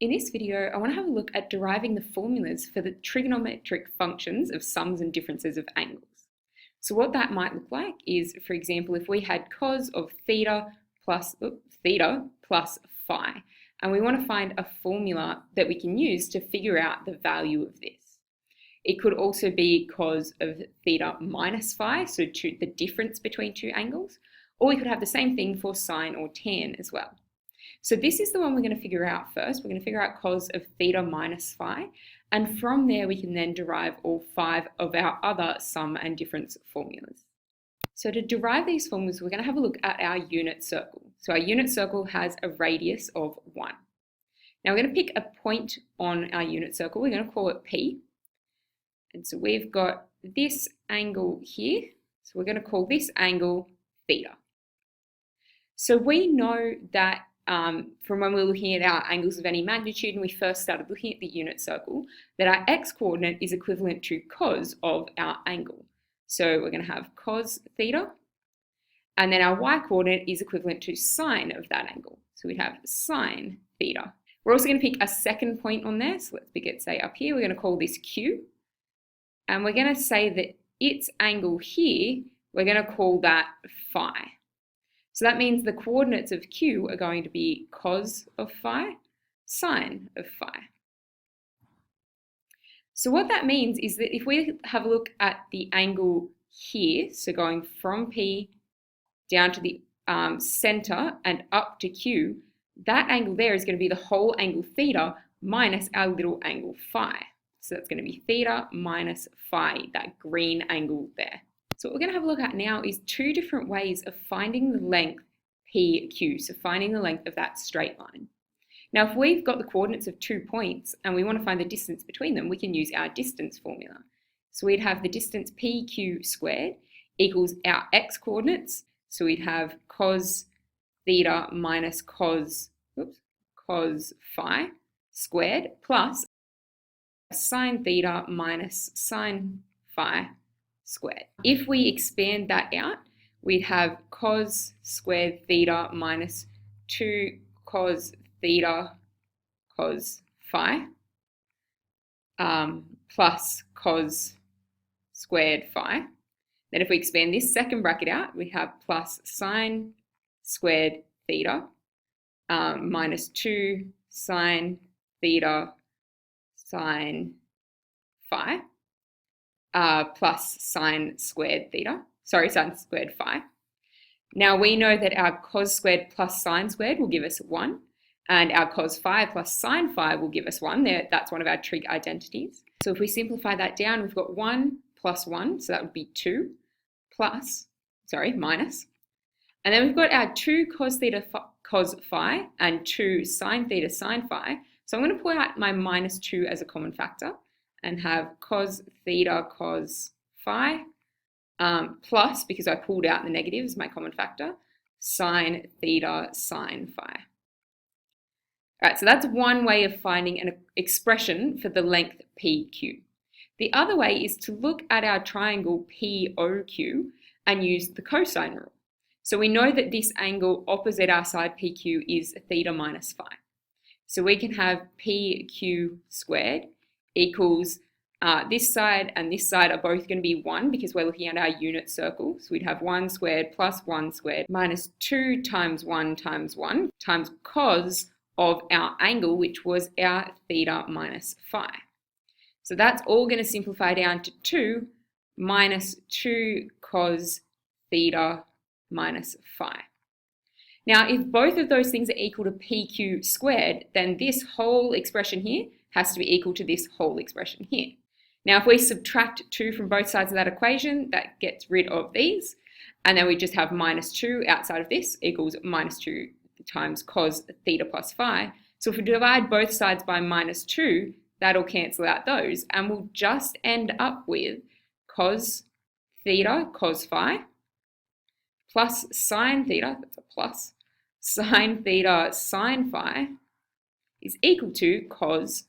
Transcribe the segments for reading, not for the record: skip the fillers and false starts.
In this video, I want to have a look at deriving the formulas for the trigonometric functions of sums and differences of angles. So what that might look like is, for example, if we had cos of theta plus phi, and we want to find a formula that we can use to figure out the value of this. It could also be cos of theta minus phi, so the difference between two angles, or we could have the same thing for sine or tan as well. So this is the one we're going to figure out first. We're going to figure out cos of theta minus phi, and from there we can then derive all 5 of our other sum and difference formulas. So to derive these formulas, we're going to have a look at our unit circle. So our unit circle has a radius of 1. Now we're going to pick a point on our unit circle. We're going to call it P. And so we've got this angle here. So we're going to call this angle theta. So we know that from when we were looking at our angles of any magnitude and we first started looking at the unit circle, that our x-coordinate is equivalent to cos of our angle. So we're going to have cos theta, and then our y-coordinate is equivalent to sine of that angle. So we'd have sine theta. We're also going to pick a second point on there. So let's pick it, say, up here. We're going to call this Q, and we're going to say that its angle here, we're going to call that phi. So that means the coordinates of Q are going to be cos of phi, sine of phi. So what that means is that if we have a look at the angle here, so going from P down to the center and up to Q, that angle there is going to be the whole angle theta minus our little angle phi. So that's going to be theta minus phi, that green angle there. So what we're going to have a look at now is 2 different ways of finding the length PQ, so finding the length of that straight line. Now, if we've got the coordinates of 2 points and we want to find the distance between them, we can use our distance formula. So we'd have the distance PQ squared equals our x coordinates. So we'd have cos theta minus cos phi squared plus sine theta minus sine phi squared. If we expand that out, we'd have cos squared theta minus 2 cos theta cos phi plus cos squared phi. Then if we expand this second bracket out, we have plus sine squared theta minus 2 sine theta sine phi. Plus sine squared phi. Now we know that our cos squared plus sine squared will give us 1, and our cos phi plus sine phi will give us 1. That's one of our trig identities. So if we simplify that down, we've got 1 plus 1, so that would be 2, minus. And then we've got our 2 cos theta cos phi and 2 sine theta sine phi. So I'm going to pull out my minus 2 as a common factor and have cos theta cos phi plus, because I pulled out the negative as my common factor, sine theta sine phi. All right, so that's one way of finding an expression for the length PQ. The other way is to look at our triangle POQ and use the cosine rule. So we know that this angle opposite our side PQ is theta minus phi. So we can have PQ squared equals this side and this side are both going to be 1 because we're looking at our unit circle. So we'd have 1 squared plus 1 squared minus 2 times 1 times 1 times cos of our angle, which was our theta minus phi. So that's all going to simplify down to 2 minus 2 cos theta minus phi. Now, if both of those things are equal to PQ squared, then this whole expression here has to be equal to this whole expression here. Now, if we subtract 2 from both sides of that equation, that gets rid of these, and then we just have minus 2 outside of this equals minus 2 times cos theta plus phi. So if we divide both sides by minus 2, that'll cancel out those, and we'll just end up with cos theta cos phi plus sine theta, that's a plus, sine theta sine phi is equal to cos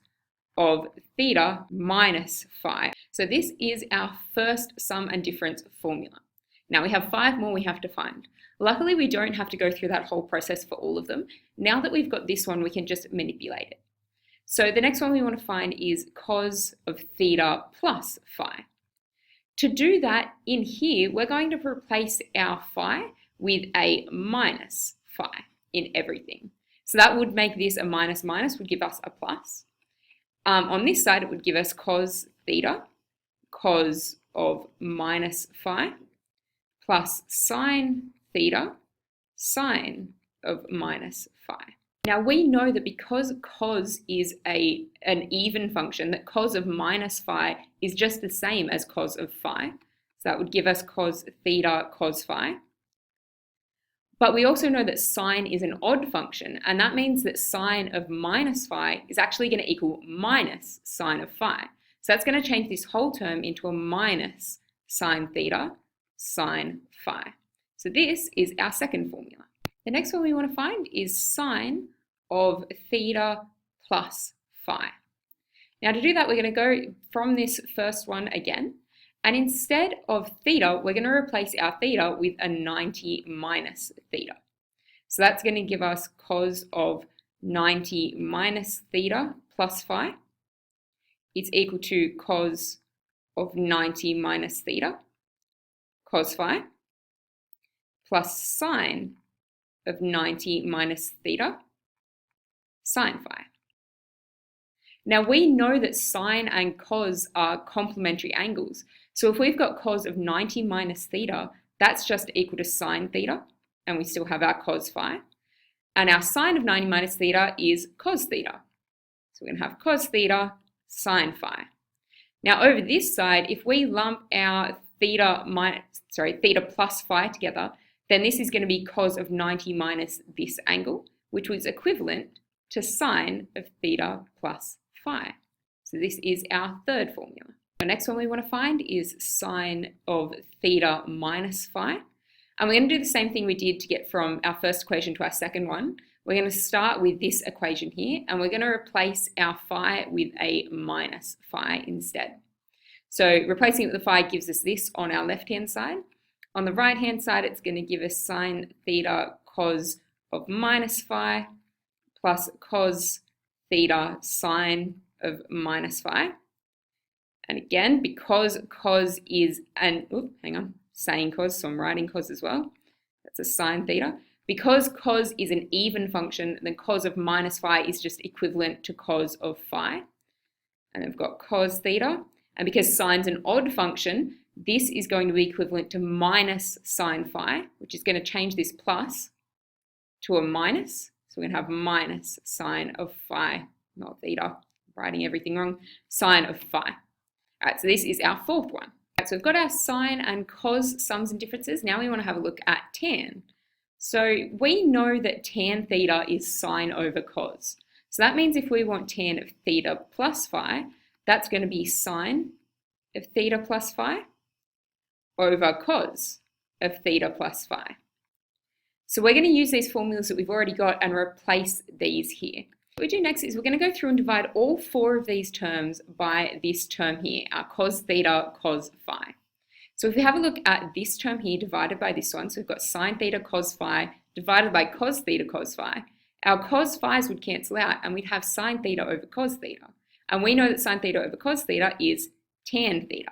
of theta minus phi. So this is our first sum and difference formula. Now we have 5 more we have to find. Luckily, we don't have to go through that whole process for all of them. Now that we've got this one, we can just manipulate it. So the next one we want to find is cos of theta plus phi. To do that, in here, we're going to replace our phi with a minus phi in everything. So that would make this a minus minus, would give us a plus. On this side, it would give us cos theta, cos of minus phi, plus sine theta, sine of minus phi. Now we know that because cos is an even function, that cos of minus phi is just the same as cos of phi. So that would give us cos theta cos phi. But we also know that sine is an odd function, and that means that sine of minus phi is actually going to equal minus sine of phi. So that's going to change this whole term into a minus sine theta sine phi. So this is our second formula. The next one we want to find is sine of theta plus phi. Now to do that, we're going to go from this first one again. And instead of theta, we're going to replace our theta with a 90 minus theta. So that's going to give us cos of 90 minus theta plus phi. It's equal to cos of 90 minus theta cos phi plus sine of 90 minus theta sine phi. Now we know that sine and cos are complementary angles. So if we've got cos of 90 minus theta, that's just equal to sine theta, and we still have our cos phi. And our sine of 90 minus theta is cos theta. So we're going to have cos theta sine phi. Now over this side, if we lump our theta plus phi together, then this is going to be cos of 90 minus this angle, which was equivalent to sine of theta plus phi. So this is our third formula. The next one we want to find is sine of theta minus phi. And we're going to do the same thing we did to get from our first equation to our second one. We're going to start with this equation here, and we're going to replace our phi with a minus phi instead. So replacing it with the phi gives us this on our left-hand side. On the right-hand side, it's going to give us sine theta cos of minus phi plus cos theta sine of minus phi. And again, because cos is saying cos, so I'm writing cos as well. That's a sine theta. Because cos is an even function, then cos of minus phi is just equivalent to cos of phi. And I've got cos theta. And because sine's an odd function, this is going to be equivalent to minus sine phi, which is going to change this plus to a minus. So we're going to have minus sine of phi, not theta. I'm writing everything wrong. Sine of phi. All right, so this is our fourth one. All right, so we've got our sine and cos sums and differences. Now we want to have a look at tan. So we know that tan theta is sine over cos. So that means if we want tan of theta plus phi, that's going to be sine of theta plus phi over cos of theta plus phi. So we're going to use these formulas that we've already got and replace these here. What we do next is we're going to go through and divide all four of these terms by this term here, our cos theta cos phi. So if we have a look at this term here divided by this one, so we've got sine theta cos phi divided by cos theta cos phi, our cos phi's would cancel out and we'd have sine theta over cos theta. And we know that sine theta over cos theta is tan theta.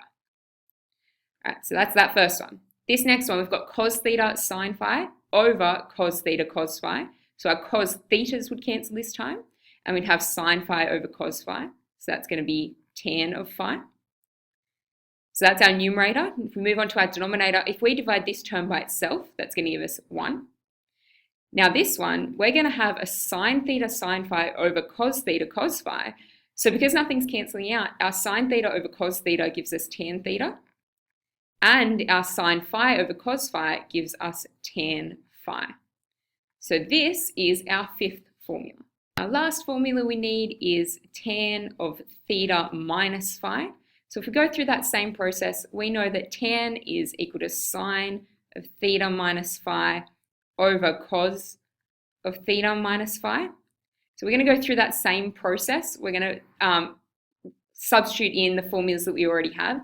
All right, so that's that first one. This next one, we've got cos theta sine phi over cos theta cos phi. So our cos thetas would cancel this time, and we'd have sine phi over cos phi. So that's going to be tan of phi. So that's our numerator. If we move on to our denominator, if we divide this term by itself, that's going to give us 1. Now this one, we're going to have a sine theta sine phi over cos theta cos phi. So because nothing's cancelling out, our sine theta over cos theta gives us tan theta, and our sine phi over cos phi gives us tan phi. So this is our fifth formula. Our last formula we need is tan of theta minus phi. So if we go through that same process, we know that tan is equal to sine of theta minus phi over cos of theta minus phi. So we're going to go through that same process. We're going to substitute in the formulas that we already have.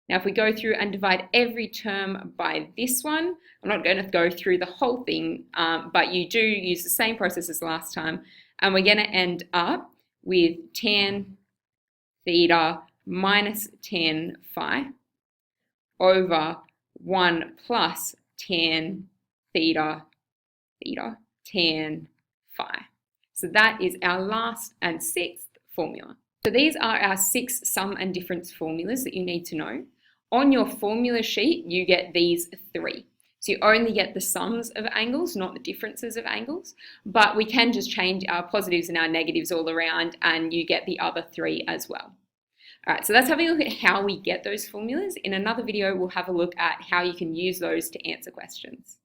Now if we go through and divide every term by this one, I'm not going to go through the whole thing, but you do use the same process as last time, and we're going to end up with tan theta minus tan phi over 1 plus tan theta tan phi. So that is our last and sixth formula. So these are our 6 sum and difference formulas that you need to know. On your formula sheet, you get these 3. So you only get the sums of angles, not the differences of angles, but we can just change our positives and our negatives all around and you get the other 3 as well. All right, so that's having a look at how we get those formulas. In another video, we'll have a look at how you can use those to answer questions.